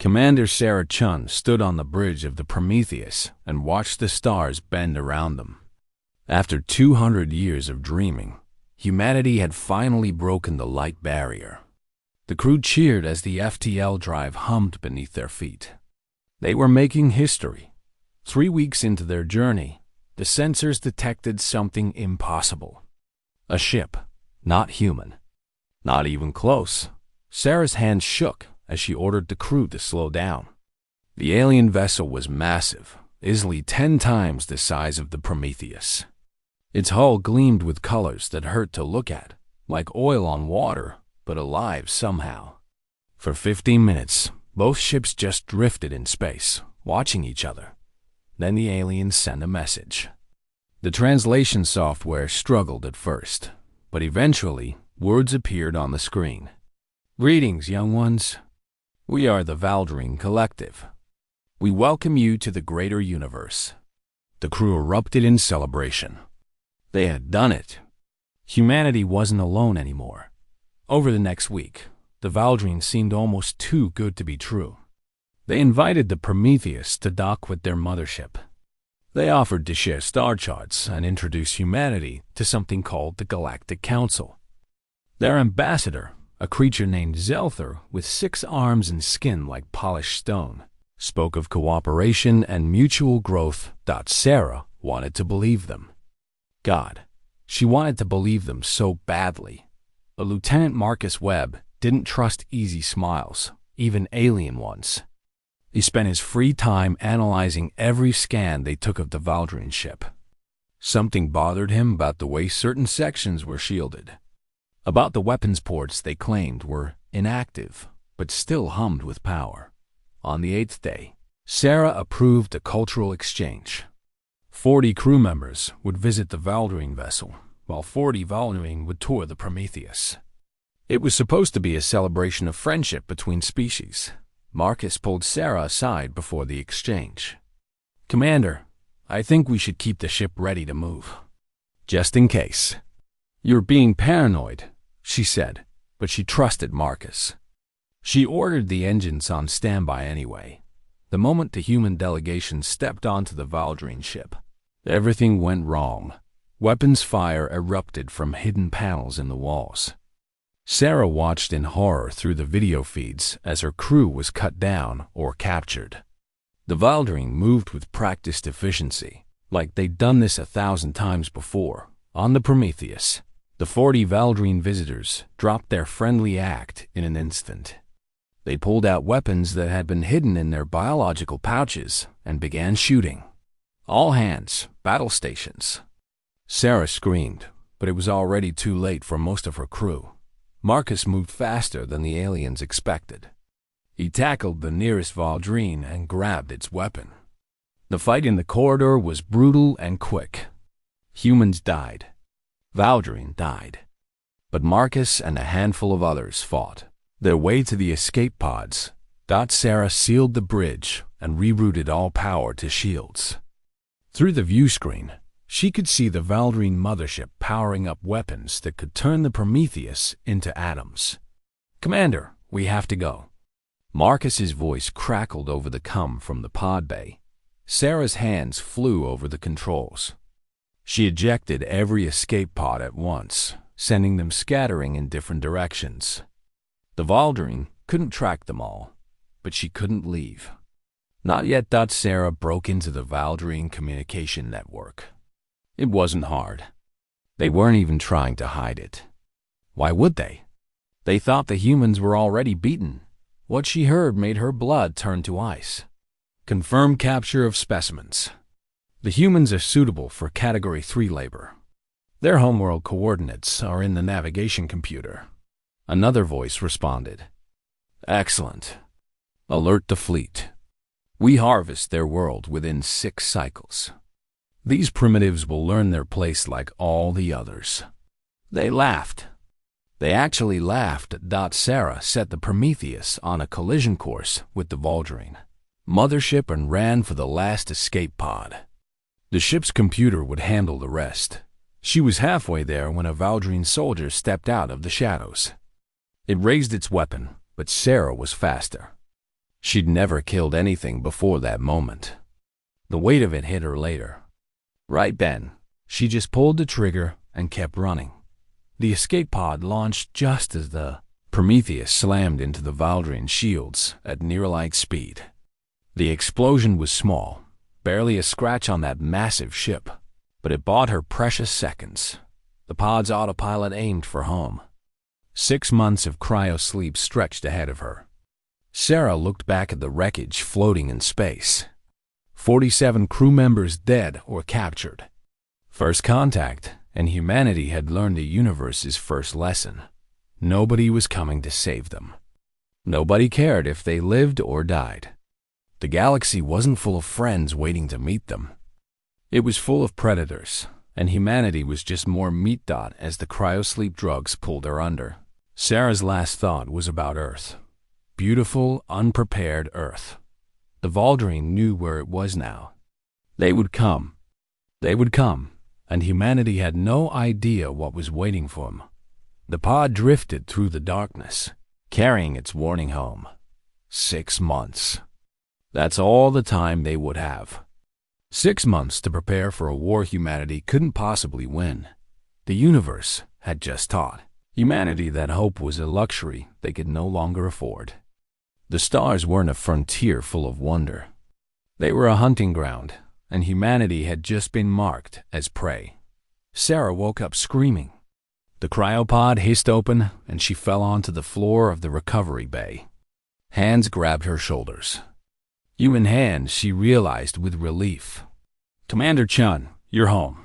Commander Sarah Chun stood on the bridge of the Prometheus and watched the stars bend around them. After 200 years of dreaming, humanity had finally broken the light barrier. The crew cheered as the FTL drive hummed beneath their feet. They were making history. 3 weeks into their journey, the sensors detected something impossible. A ship, not human. Not even close. Sarah's hand shook as she ordered the crew to slow down. The alien vessel was massive, easily 10 times the size of the Prometheus. Its hull gleamed with colors that hurt to look at, like oil on water, but alive somehow. For 15 minutes, both ships just drifted in space, watching each other. Then the aliens sent a message. The translation software struggled at first, but eventually, words appeared on the screen. "Greetings, young ones. We are the Valdrine Collective. We welcome you to the greater universe." The crew erupted in celebration. They had done it. Humanity wasn't alone anymore. Over the next week, the Valdrine seemed almost too good to be true. They invited the Prometheus to dock with their mothership. They offered to share star charts and introduce humanity to something called the Galactic Council. Their ambassador, a creature named Zelther with 6 arms and skin like polished stone, spoke of cooperation and mutual growth. Sarah wanted to believe them. God, she wanted to believe them so badly. But Lieutenant Marcus Webb didn't trust easy smiles, even alien ones. He spent his free time analyzing every scan they took of the Valdrine ship. Something bothered him about the way certain sections were shielded. About the weapons ports they claimed were inactive, but still hummed with power. On the 8th day, Sarah approved a cultural exchange. 40 crew members would visit the Valdrine vessel, while 40 Valdrine would tour the Prometheus. It was supposed to be a celebration of friendship between species. Marcus pulled Sarah aside before the exchange. "Commander, I think we should keep the ship ready to move. Just in case." "You're being paranoid," she said, but she trusted Marcus. She ordered the engines on standby anyway. The moment the human delegation stepped onto the Valdrine ship, everything went wrong. Weapons fire erupted from hidden panels in the walls. Sarah watched in horror through the video feeds as her crew was cut down or captured. The Valdrine moved with practiced efficiency, like they'd done this 1,000 times before. On the Prometheus, the 40 Valdrine visitors dropped their friendly act in an instant. They pulled out weapons that had been hidden in their biological pouches and began shooting. "All hands, battle stations." Sarah screamed, but it was already too late for most of her crew. Marcus moved faster than the aliens expected. He tackled the nearest Valdrine and grabbed its weapon. The fight in the corridor was brutal and quick. Humans died. Valdrine died. But Marcus and a handful of others fought their way to the escape pods. Sarah sealed the bridge and rerouted all power to shields. Through the view screen, she could see the Valdrine mothership powering up weapons that could turn the Prometheus into atoms. "Commander, we have to go." Marcus's voice crackled over the cum from the pod bay. Sarah's hands flew over the controls. She ejected every escape pod at once, sending them scattering in different directions. The Valdrine couldn't track them all, but she couldn't leave. Not yet. Sarah broke into the Valdrine communication network. It wasn't hard. They weren't even trying to hide it. Why would they? They thought the humans were already beaten. What she heard made her blood turn to ice. "Confirm capture of specimens. The humans are suitable for Category 3 labor. Their homeworld coordinates are in the navigation computer." Another voice responded. "Excellent. Alert the fleet. We harvest their world within 6 cycles. These primitives will learn their place like all the others." They laughed. They actually laughed. Sarah set the Prometheus on a collision course with the Valdrine mothership and ran for the last escape pod. The ship's computer would handle the rest. She was halfway there when a Valdrine soldier stepped out of the shadows. It raised its weapon, but Sarah was faster. She'd never killed anything before that moment. The weight of it hit her later. Right then, she just pulled the trigger and kept running. The escape pod launched just as the Prometheus slammed into the Valdrian shields at near-light speed. The explosion was small, barely a scratch on that massive ship, but it bought her precious seconds. The pod's autopilot aimed for home. 6 months of cryo-sleep stretched ahead of her. Sarah looked back at the wreckage floating in space. 47 crew members dead or captured. First contact, and humanity had learned the universe's first lesson. Nobody was coming to save them. Nobody cared if they lived or died. The galaxy wasn't full of friends waiting to meet them. It was full of predators, and humanity was just more meat dot as the cryosleep drugs pulled her under. Sarah's last thought was about Earth. Beautiful, unprepared Earth. The Valdrian knew where it was now. They would come. They would come, and humanity had no idea what was waiting for them. The pod drifted through the darkness, carrying its warning home. 6 months. That's all the time they would have. 6 months to prepare for a war humanity couldn't possibly win. The universe had just taught humanity that hope was a luxury they could no longer afford. The stars weren't a frontier full of wonder. They were a hunting ground, and humanity had just been marked as prey. Sarah woke up screaming. The cryopod hissed open, and she fell onto the floor of the recovery bay. Hands grabbed her shoulders. Human hands, she realized with relief. Commander Chun, you're home.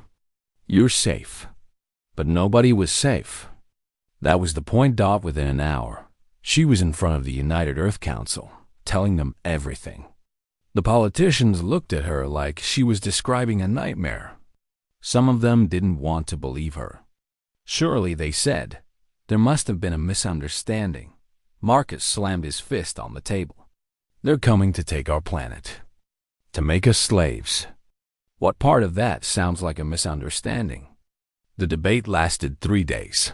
You're safe. But nobody was safe. That was the point. Within an hour, she was in front of the United Earth Council, telling them everything. The politicians looked at her like she was describing a nightmare. Some of them didn't want to believe her. Surely, they said, there must have been a misunderstanding. Marcus slammed his fist on the table. They're coming to take our planet. To make us slaves. What part of that sounds like a misunderstanding? The debate lasted 3 days.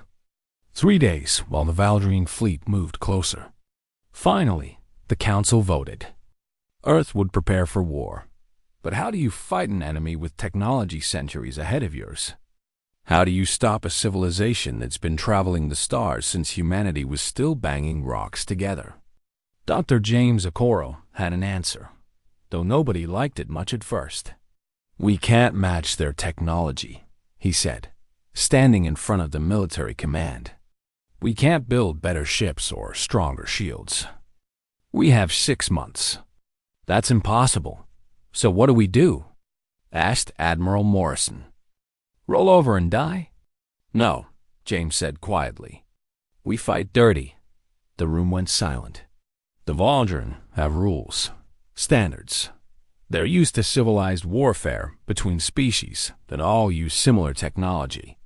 3 days while the Valdrian fleet moved closer. Finally, the council voted. Earth would prepare for war. But how do you fight an enemy with technology centuries ahead of yours? How do you stop a civilization that's been traveling the stars since humanity was still banging rocks together? Dr. James Okoro had an answer, though nobody liked it much at first. We can't match their technology, he said, standing in front of the military command. We can't build better ships or stronger shields. We have 6 months. That's impossible. So what do we do? Asked Admiral Morrison. Roll over and die? No, James said quietly. We fight dirty. The room went silent. The Valdrian have rules, standards. They're used to civilized warfare between species that all use similar technology.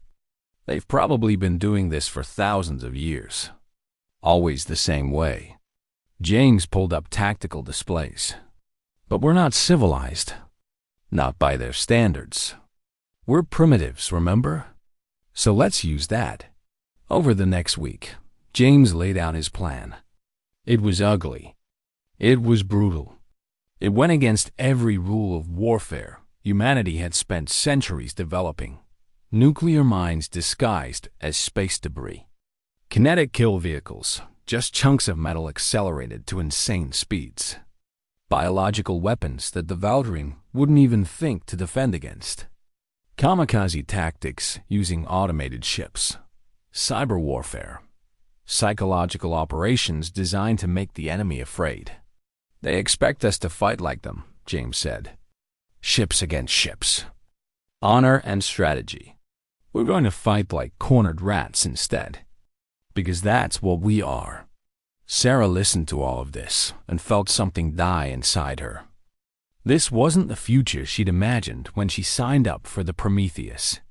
They've probably been doing this for thousands of years. Always the same way. James pulled up tactical displays. But we're not civilized. Not by their standards. We're primitives, remember? So let's use that. Over the next week, James laid out his plan. It was ugly. It was brutal. It went against every rule of warfare humanity had spent centuries developing. Nuclear mines disguised as space debris. Kinetic kill vehicles, just chunks of metal accelerated to insane speeds. Biological weapons that the Valdrian wouldn't even think to defend against. Kamikaze tactics using automated ships. Cyber warfare. Psychological operations designed to make the enemy afraid. They expect us to fight like them, James said. Ships against ships. Honor and strategy. We're going to fight like cornered rats instead. Because that's what we are. Sarah listened to all of this and felt something die inside her. This wasn't the future she'd imagined when she signed up for the Prometheus.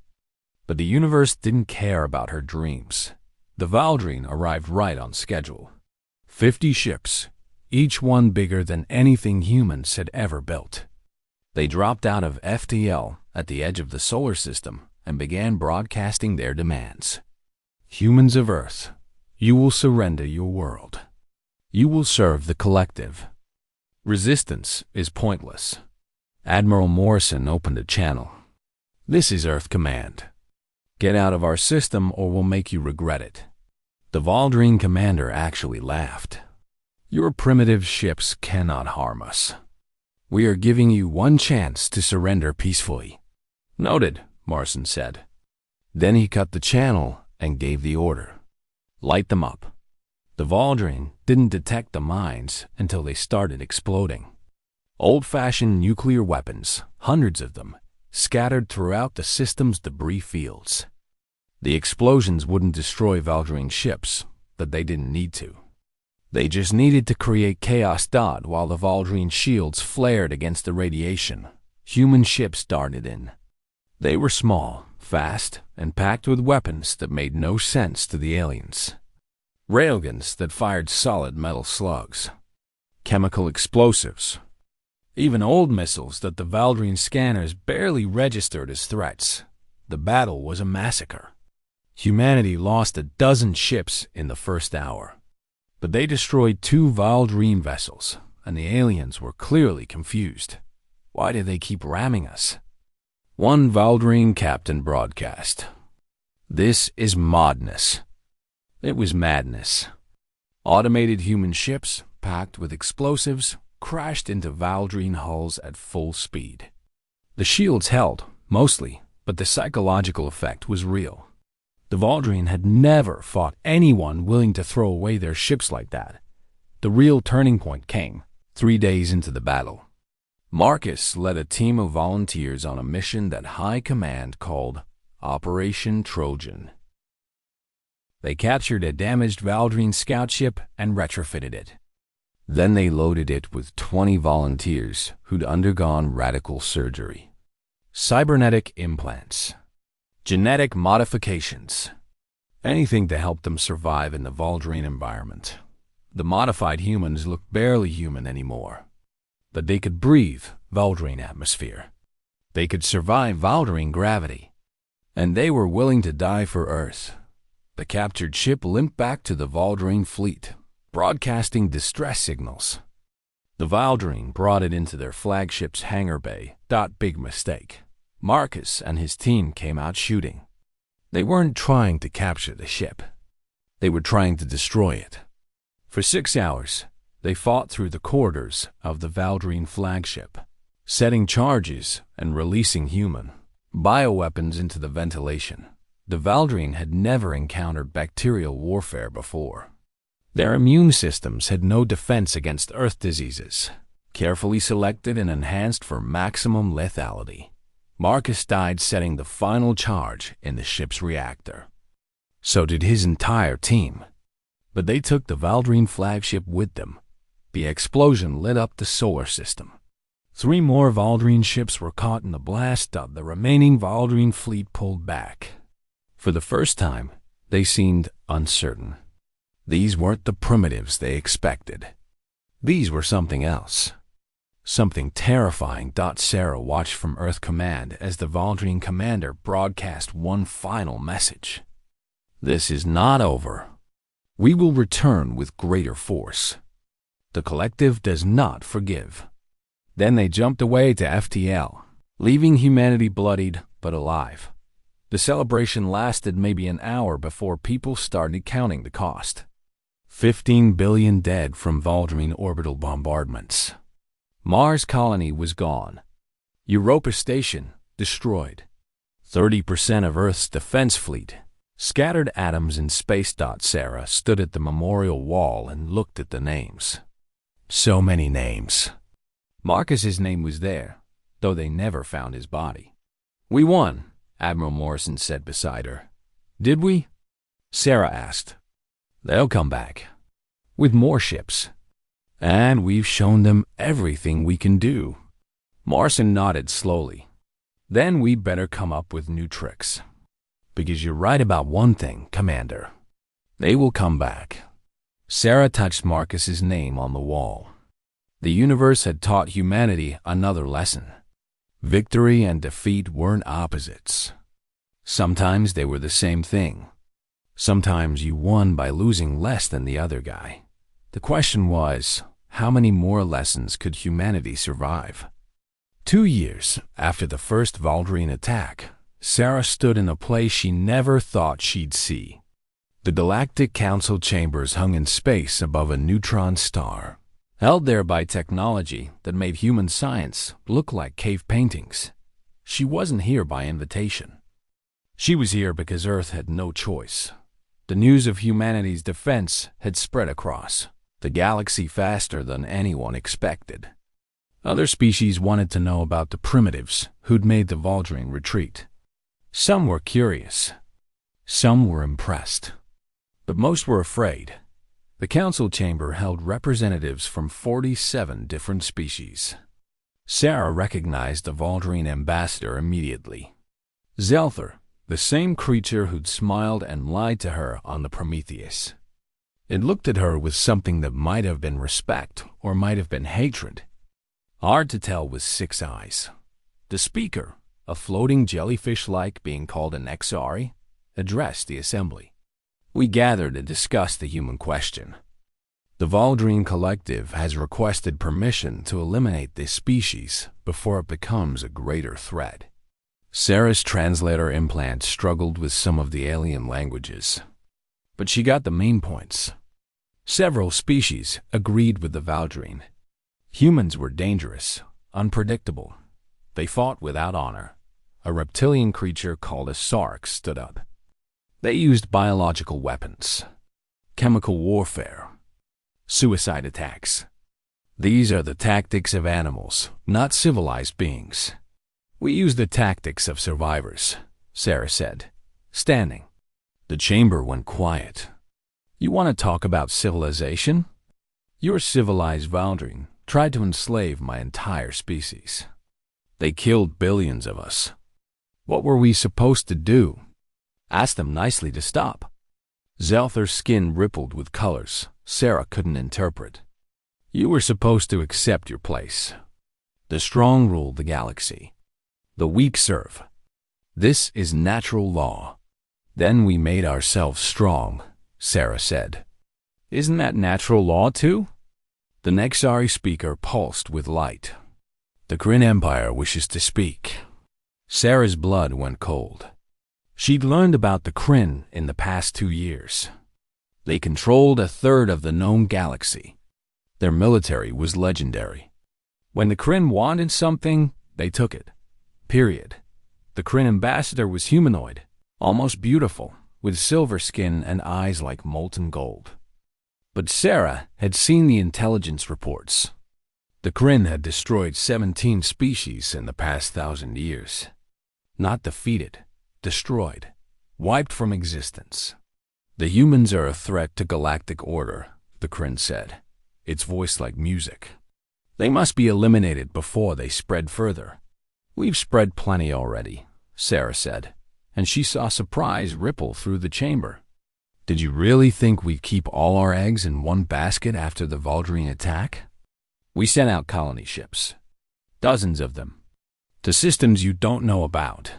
But the universe didn't care about her dreams. The Valdrian arrived right on schedule. 50 ships, each one bigger than anything humans had ever built. They dropped out of FTL at the edge of the solar system and began broadcasting their demands. Humans of Earth, you will surrender your world. You will serve the collective. Resistance is pointless. Admiral Morrison opened a channel. This is Earth Command. Get out of our system or we'll make you regret it. The Valdrine commander actually laughed. Your primitive ships cannot harm us. We are giving you one chance to surrender peacefully. Noted, Morrison said. Then he cut the channel and gave the order. Light them up. The Valdrine didn't detect the mines until they started exploding. Old-fashioned nuclear weapons, hundreds of them, scattered throughout the system's debris fields. The explosions wouldn't destroy Valdrine ships, but they didn't need to. They just needed to create chaos. While the Valdrine shields flared against the radiation, human ships darted in. They were small, fast, and packed with weapons that made no sense to the aliens. Railguns that fired solid metal slugs. Chemical explosives. Even old missiles that the Valdrine scanners barely registered as threats. The battle was a massacre. Humanity lost a dozen ships in the first hour. But they destroyed 2 Valdrine vessels, and the aliens were clearly confused. Why did they keep ramming us? One Valdrine captain broadcast. This is madness. It was madness. Automated human ships, packed with explosives, crashed into Valdrine hulls at full speed. The shields held, mostly, but the psychological effect was real. The Valdrine had never fought anyone willing to throw away their ships like that. The real turning point came 3 days into the battle. Marcus led a team of volunteers on a mission that High Command called Operation Trojan. They captured a damaged Valdrine scout ship and retrofitted it. Then they loaded it with 20 volunteers who'd undergone radical surgery. Cybernetic implants. Genetic modifications. Anything to help them survive in the Valdrine environment. The modified humans looked barely human anymore. But they could breathe Valdrine atmosphere. They could survive Valdrine gravity. And they were willing to die for Earth. The captured ship limped back to the Valdrine fleet, broadcasting distress signals. The Valdrine brought it into their flagship's hangar bay. Big mistake. Marcus and his team came out shooting. They weren't trying to capture the ship. They were trying to destroy it. For 6 hours, they fought through the corridors of the Valdrine flagship, setting charges and releasing human bioweapons into the ventilation. The Valdrine had never encountered bacterial warfare before. Their immune systems had no defense against Earth diseases, carefully selected and enhanced for maximum lethality. Marcus died setting the final charge in the ship's reactor. So did his entire team. But they took the Valdrine flagship with them. The explosion lit up the solar system. 3 more Valdrine ships were caught in the blast. The remaining Valdrine fleet pulled back. For the first time, they seemed uncertain. These weren't the primitives they expected. These were something else. Something terrifying. Sarah watched from Earth Command as the Valdrine commander broadcast one final message. This is not over. We will return with greater force. The collective does not forgive. Then they jumped away to FTL, leaving humanity bloodied but alive. The celebration lasted maybe an hour before people started counting the cost. 15 billion dead from Valdrine orbital bombardments. Mars colony was gone. Europa Station destroyed. 30% of Earth's defense fleet. Scattered atoms in space. Sarah stood at the memorial wall and looked at the names. So many names. Marcus's name was there, though they never found his body. We won, Admiral Morrison said beside her. Did we? Sarah asked. They'll come back. With more ships. And we've shown them everything we can do. Morrison nodded slowly. Then we'd better come up with new tricks. Because you're right about one thing, Commander. They will come back. Sarah touched Marcus's name on the wall. The universe had taught humanity another lesson. Victory and defeat weren't opposites. Sometimes they were the same thing. Sometimes you won by losing less than the other guy. The question was, how many more lessons could humanity survive? 2 years after the first Valdrian attack, Sarah stood in a place she never thought she'd see. The Galactic Council chambers hung in space above a neutron star, held there by technology that made human science look like cave paintings. She wasn't here by invitation. She was here because Earth had no choice. The news of humanity's defense had spread across the galaxy faster than anyone expected. Other species wanted to know about the primitives who'd made the Valdrian retreat. Some were curious. Some were impressed. But most were afraid. The council chamber held representatives from 47 different species. Sarah recognized the Valdrian ambassador immediately. Zelther, the same creature who'd smiled and lied to her on the Prometheus. It looked at her with something that might have been respect or might have been hatred. Hard to tell with 6 eyes. The speaker, a floating jellyfish-like being called an Exari, addressed the assembly. We gathered to discuss the human question. The Valdrian Collective has requested permission to eliminate this species before it becomes a greater threat. Sarah's translator implant struggled with some of the alien languages, but she got the main points. Several species agreed with the Valdrian. Humans were dangerous, unpredictable. They fought without honor. A reptilian creature called a Sark stood up. They used biological weapons, chemical warfare, suicide attacks. These are the tactics of animals, not civilized beings. We use the tactics of survivors, Sarah said, standing. The chamber went quiet. You want to talk about civilization? Your civilized Valdrian tried to enslave my entire species. They killed billions of us. What were we supposed to do? Ask them nicely to stop. Zelther's skin rippled with colors Sarah couldn't interpret. You were supposed to accept your place. The strong rule the galaxy. The weak serve. This is natural law. Then we made ourselves strong, Sarah said. Isn't that natural law too? The Nexari speaker pulsed with light. The Kryn Empire wishes to speak. Sarah's blood went cold. She'd learned about the Kryn in the past 2 years. They controlled a third of the known galaxy. Their military was legendary. When the Kryn wanted something, they took it. Period. The Kryn ambassador was humanoid, almost beautiful, with silver skin and eyes like molten gold. But Sarah had seen the intelligence reports. The Kryn had destroyed 17 species in the past 1,000 years. Not defeated, destroyed, wiped from existence. The humans are a threat to galactic order, the Kryn said, its voice like music. They must be eliminated before they spread further. We've spread plenty already, Sarah said, and she saw surprise ripple through the chamber. Did you really think we'd keep all our eggs in one basket after the Valdrian attack? We sent out colony ships, dozens of them, to systems you don't know about,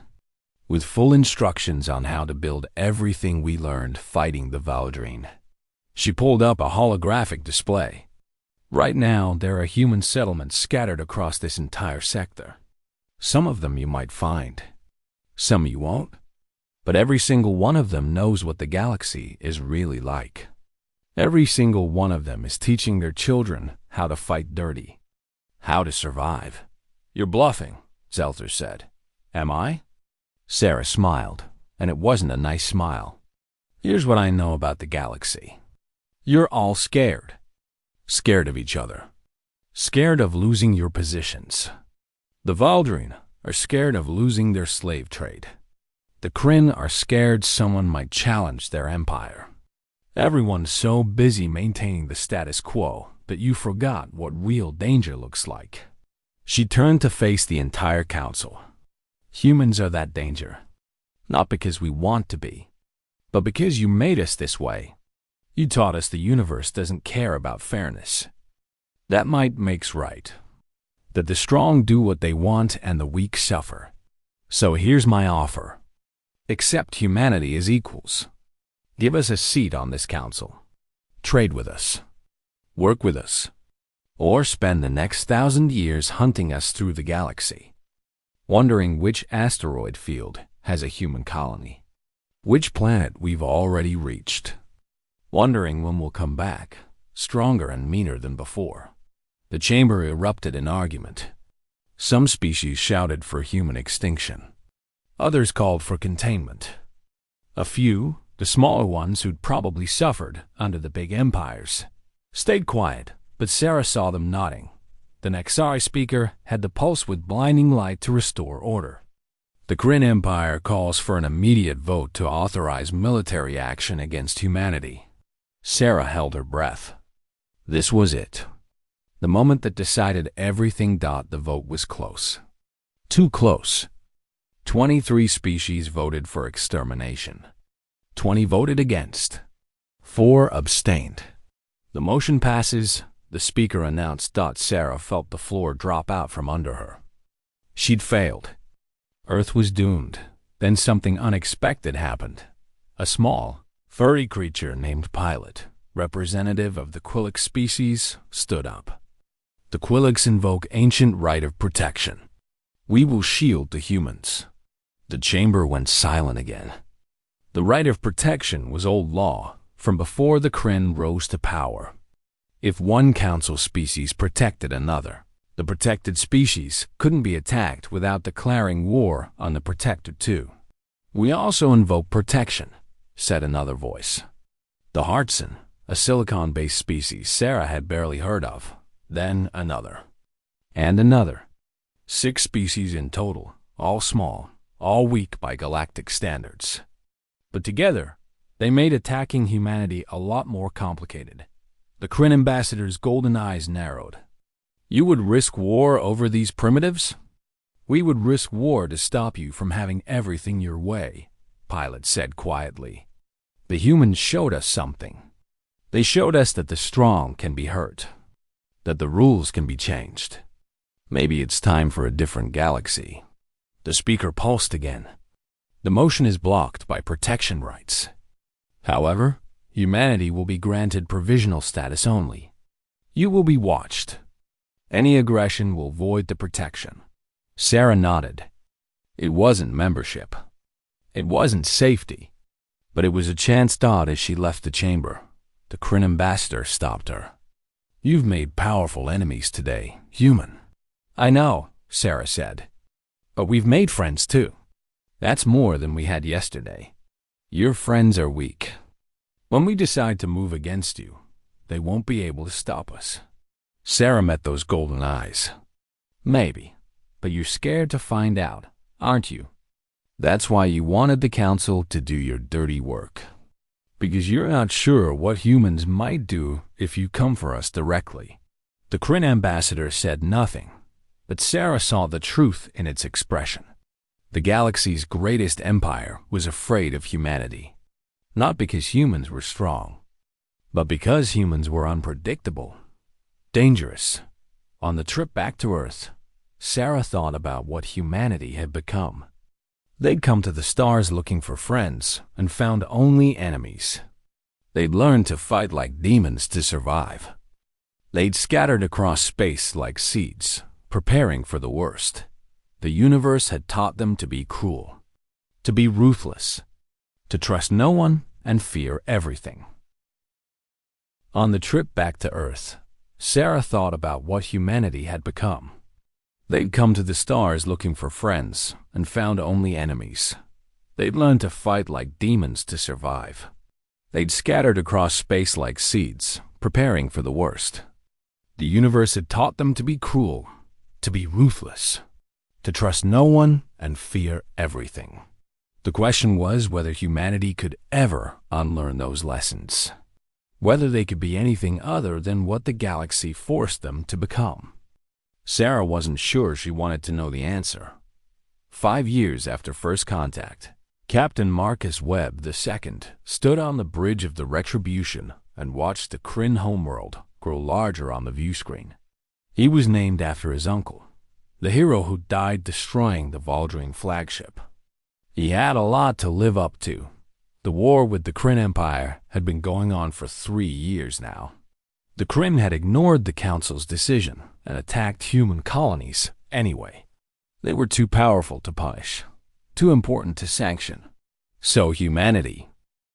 with full instructions on how to build everything we learned fighting the Valdrian. She pulled up a holographic display. Right now, there are human settlements scattered across this entire sector. Some of them you might find. Some you won't. But every single one of them knows what the galaxy is really like. Every single one of them is teaching their children how to fight dirty, how to survive. You're bluffing, Zelther said. Am I? Sarah smiled, and it wasn't a nice smile. Here's what I know about the galaxy. You're all scared. Scared of each other. Scared of losing your positions. The Valdrian are scared of losing their slave trade. The Kryn are scared someone might challenge their empire. Everyone's so busy maintaining the status quo that you forgot what real danger looks like. She turned to face the entire council. Humans are that danger. Not because we want to be, but because you made us this way. You taught us the universe doesn't care about fairness. That might makes right. That the strong do what they want and the weak suffer. So here's my offer. Accept humanity as equals. Give us a seat on this council. Trade with us. Work with us. or spend the next 1,000 years hunting us through the galaxy, wondering which asteroid field has a human colony, which planet we've already reached, wondering when we'll come back, stronger and meaner than before. The chamber erupted in argument. Some species shouted for human extinction. Others called for containment. A few, the smaller ones who'd probably suffered under the big empires, stayed quiet, but Sarah saw them nodding. The Nexari speaker had the pulse with blinding light to restore order. The Kryn Empire calls for an immediate vote to authorize military action against humanity. Sarah held her breath. This was it. The moment that decided everything. The vote was close. Too close. 23 species voted for extermination. 20 voted against. 4 abstained. The motion passes, the speaker announced. Sarah felt the floor drop out from under her. She'd failed. Earth was doomed. Then something unexpected happened. A small, furry creature named Pilot, representative of the Quilix species, stood up. The Quilix invoke ancient right of protection. We will shield the humans. The chamber went silent again. The right of protection was old law, from before the Kryn rose to power. If one council species protected another, the protected species couldn't be attacked without declaring war on the protected too. We also invoke protection, said another voice. The Hartson, a silicon-based species Sarah had barely heard of. Then another. And another. 6 species in total, all small, all weak by galactic standards. But together, they made attacking humanity a lot more complicated. The Kryn ambassador's golden eyes narrowed. You would risk war over these primitives? We would risk war to stop you from having everything your way, Pilot said quietly. The humans showed us something. They showed us that the strong can be hurt, that the rules can be changed. Maybe it's time for a different galaxy. The speaker pulsed again. The motion is blocked by protection rights. However, humanity will be granted provisional status only. You will be watched. Any aggression will void the protection. Sarah nodded. It wasn't membership. It wasn't safety. But it was a chance. As she left the chamber, the Kryn ambassador stopped her. You've made powerful enemies today, human. I know, Sarah said. But we've made friends too. That's more than we had yesterday. Your friends are weak. When we decide to move against you, they won't be able to stop us. Sarah met those golden eyes. Maybe, but you're scared to find out, aren't you? That's why you wanted the council to do your dirty work. Because you're not sure what humans might do if you come for us directly. The Kryn ambassador said nothing, but Sarah saw the truth in its expression. The galaxy's greatest empire was afraid of humanity. Not because humans were strong, but because humans were unpredictable, dangerous. On the trip back to Earth, Sarah thought about what humanity had become. They'd come to the stars looking for friends and found only enemies. They'd learned to fight like demons to survive. They'd scattered across space like seeds, preparing for the worst. The universe had taught them to be cruel, to be ruthless, to trust no one and fear everything. On the trip back to Earth, Sarah thought about what humanity had become. They'd come to the stars looking for friends and found only enemies. They'd learned to fight like demons to survive. They'd scattered across space like seeds, preparing for the worst. The universe had taught them to be cruel, to be ruthless, to trust no one and fear everything. The question was whether humanity could ever unlearn those lessons, whether they could be anything other than what the galaxy forced them to become. Sarah wasn't sure she wanted to know the answer. 5 years after first contact, Captain Marcus Webb II stood on the bridge of the Retribution and watched the Kryn homeworld grow larger on the view screen. He was named after his uncle, the hero who died destroying the Valdrian flagship. He had a lot to live up to. The war with the Kryn Empire had been going on for 3 years now. The Kryn had ignored the Council's decision and attacked human colonies anyway. They were too powerful to punish, too important to sanction. So humanity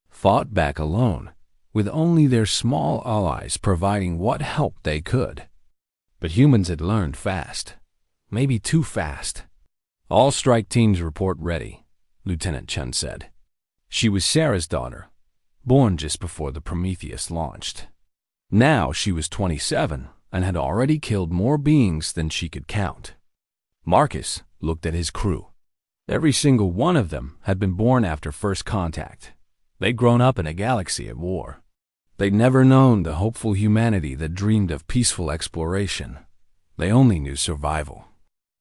fought back alone, with only their small allies providing what help they could. But humans had learned fast, maybe too fast. "All strike teams report ready," Lieutenant Chen said. She was Sarah's daughter, born just before the Prometheus launched. Now she was 27 and had already killed more beings than she could count. Marcus looked at his crew. Every single one of them had been born after first contact. They'd grown up in a galaxy at war. They'd never known the hopeful humanity that dreamed of peaceful exploration. They only knew survival.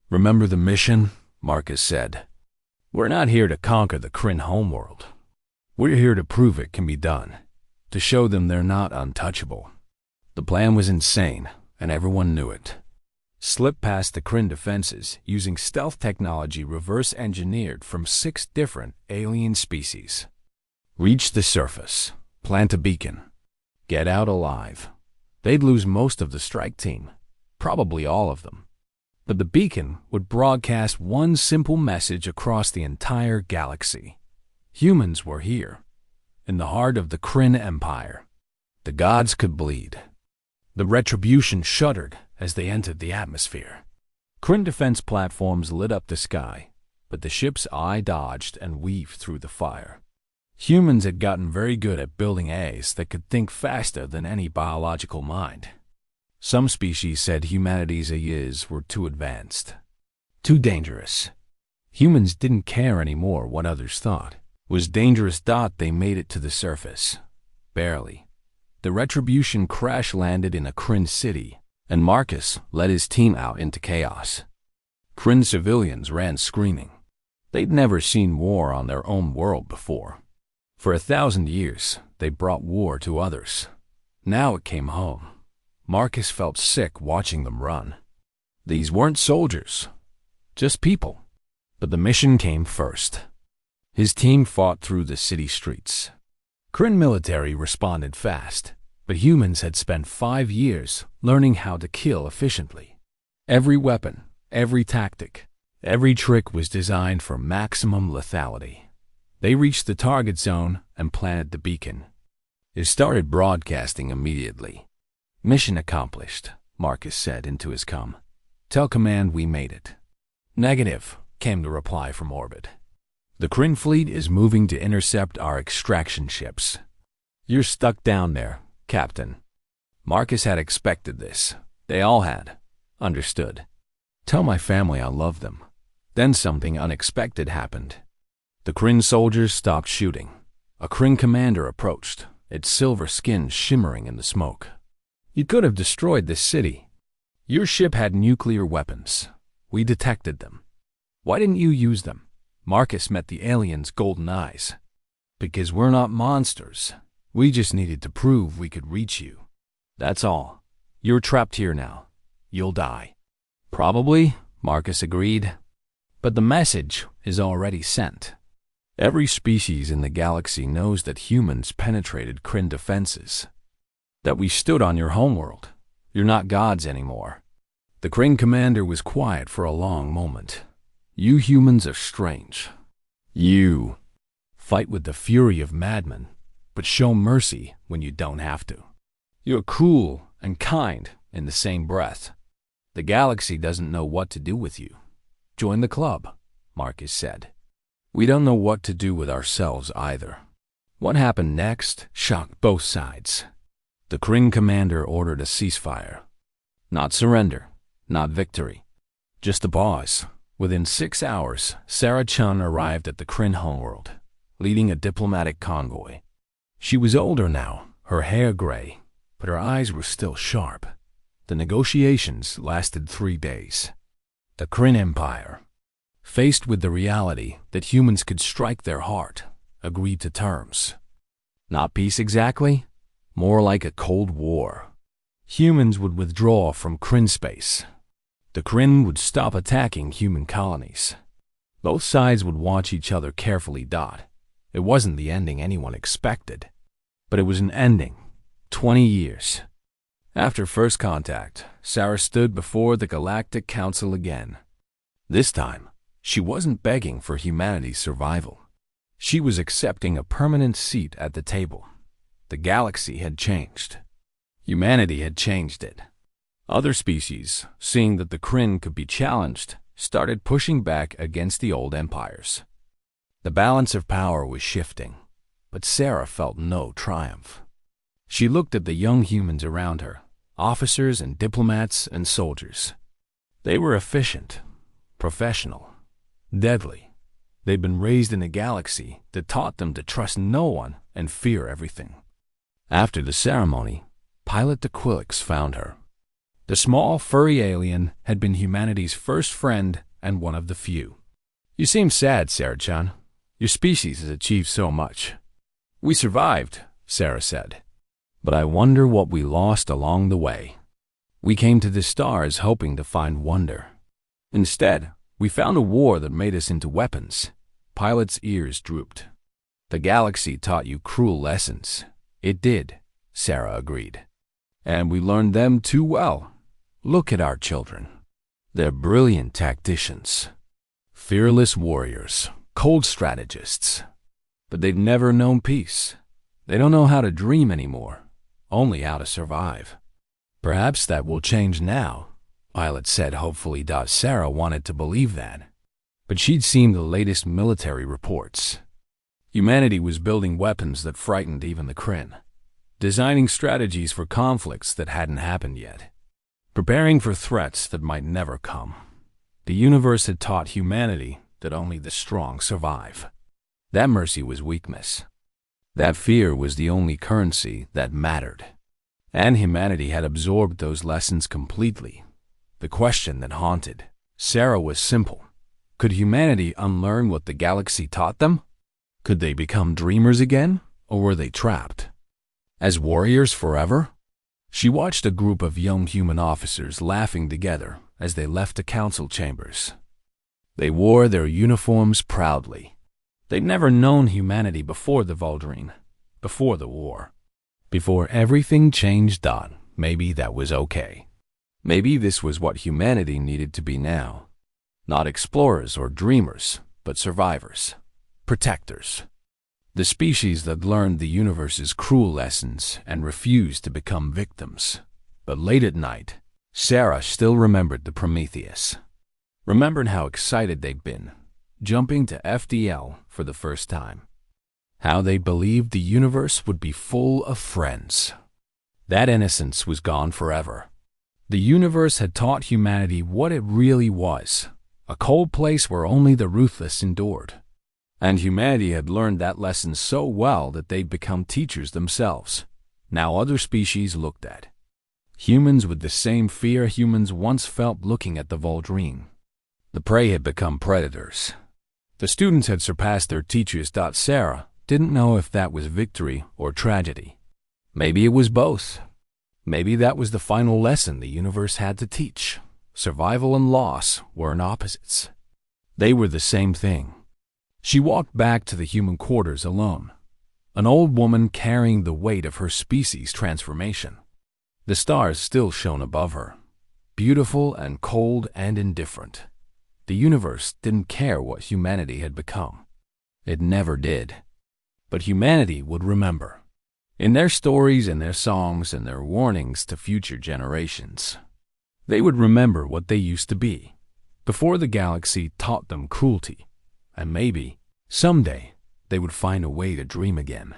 "Remember the mission?" Marcus said. "We're not here to conquer the Kryn homeworld. We're here to prove it can be done, to show them they're not untouchable." The plan was insane, and everyone knew it. Slip past the Kryn defenses using stealth technology reverse-engineered from 6 different alien species. Reach the surface, plant a beacon, get out alive. They'd lose most of the strike team, probably all of them. But the beacon would broadcast one simple message across the entire galaxy. Humans were here, in the heart of the Kryn Empire. The gods could bleed. The retribution shuddered as they entered the atmosphere. Kryn defense platforms lit up the sky, but the ship's eye dodged and weaved through the fire. Humans had gotten very good at building A's that could think faster than any biological mind. Some species said humanity's AIs were too advanced, too dangerous. Humans didn't care anymore what others thought. Was dangerous. They made it to the surface. Barely. The retribution crash-landed in a Kryn city, and Marcus led his team out into chaos. Kryn civilians ran screaming. They'd never seen war on their own world before. For 1,000 years, they brought war to others. Now it came home. Marcus felt sick watching them run. These weren't soldiers, just people. But the mission came first. His team fought through the city streets. Kryn military responded fast, but humans had spent 5 years learning how to kill efficiently. Every weapon, every tactic, every trick was designed for maximum lethality. They reached the target zone and planted the beacon. It started broadcasting immediately. "Mission accomplished," Marcus said into his comm. "Tell command we made it." "Negative," came the reply from orbit. "The Kryn fleet is moving to intercept our extraction ships." "You're stuck down there, Captain." Marcus had expected this. They all had. Understood. "Tell my family I love them." Then something unexpected happened. The Kryn soldiers stopped shooting. A Kryn commander approached, its silver skin shimmering in the smoke. "You could have destroyed this city. Your ship had nuclear weapons. We detected them. Why didn't you use them?" Marcus met the alien's golden eyes. "Because we're not monsters. We just needed to prove we could reach you. That's all. You're trapped here now. You'll die." "Probably," Marcus agreed. "But the message is already sent. Every species in the galaxy knows that humans penetrated Kryn defenses. That we stood on your homeworld. You're not gods anymore." The Kryn commander was quiet for a long moment. "You humans are strange. You fight with the fury of madmen, but show mercy when you don't have to. You're cruel and kind in the same breath. The galaxy doesn't know what to do with you. Join the club," Marcus said. "We don't know what to do with ourselves either." What happened next shocked both sides. The Kryn commander ordered a ceasefire. Not surrender, not victory, just a pause. Within 6 hours, Sarah Chun arrived at the Kryn homeworld, leading a diplomatic convoy. She was older now, her hair gray, but her eyes were still sharp. The negotiations lasted 3 days. The Kryn Empire, faced with the reality that humans could strike their heart, agreed to terms. Not peace exactly, more like a Cold War. Humans would withdraw from Kryn space. The Kryn would stop attacking human colonies. Both sides would watch each other carefully. It wasn't the ending anyone expected, but it was an ending. 20 years. After first contact, Sarah stood before the Galactic Council again. This time, she wasn't begging for humanity's survival. She was accepting a permanent seat at the table. The galaxy had changed. Humanity had changed it. Other species, seeing that the Kryn could be challenged, started pushing back against the old empires. The balance of power was shifting, but Sarah felt no triumph. She looked at the young humans around her, officers and diplomats and soldiers. They were efficient, professional, deadly. They'd been raised in a galaxy that taught them to trust no one and fear everything. After the ceremony, Pilot Aquilix found her. The small, furry alien had been humanity's first friend and one of the few. "You seem sad, Sarah-chan. Your species has achieved so much." "We survived," Sarah said. "But I wonder what we lost along the way. We came to the stars hoping to find wonder. Instead, we found a war that made us into weapons." Pilot's ears drooped. "The galaxy taught you cruel lessons." "It did," Sarah agreed. "And we learned them too well. Look at our children. They're brilliant tacticians, fearless warriors, cold strategists. But they've never known peace. They don't know how to dream anymore, only how to survive." "Perhaps that will change now," Pilot said hopefully. Sarah wanted to believe that, but she'd seen the latest military reports. Humanity was building weapons that frightened even the Kryn, designing strategies for conflicts that hadn't happened yet, preparing for threats that might never come. The universe had taught humanity that only the strong survive. That mercy was weakness. That fear was the only currency that mattered. And humanity had absorbed those lessons completely. The question that haunted Sarah was simple. Could humanity unlearn what the galaxy taught them? Could they become dreamers again, or were they trapped as warriors forever? She watched a group of young human officers laughing together as they left the council chambers. They wore their uniforms proudly. They'd never known humanity before the Voldrene, before the war, before everything changed. Maybe that was okay. Maybe this was what humanity needed to be now. Not explorers or dreamers, but survivors, protectors. The species that learned the universe's cruel lessons and refused to become victims. But late at night, Sarah still remembered the Prometheus. Remembered how excited they'd been, jumping to FDL for the first time. How they believed the universe would be full of friends. That innocence was gone forever. The universe had taught humanity what it really was, a cold place where only the ruthless endured. And humanity had learned that lesson so well that they'd become teachers themselves. Now other species looked at humans with the same fear humans once felt looking at the Voldrene. The prey had become predators. The students had surpassed their teachers. Sarah didn't know if that was victory or tragedy. Maybe it was both. Maybe that was the final lesson the universe had to teach. Survival and loss weren't opposites. They were the same thing. She walked back to the human quarters alone, an old woman carrying the weight of her species' transformation. The stars still shone above her, beautiful and cold and indifferent. The universe didn't care what humanity had become. It never did. But humanity would remember. In their stories and their songs and their warnings to future generations. They would remember what they used to be, before the galaxy taught them cruelty. And maybe, someday, they would find a way to dream again.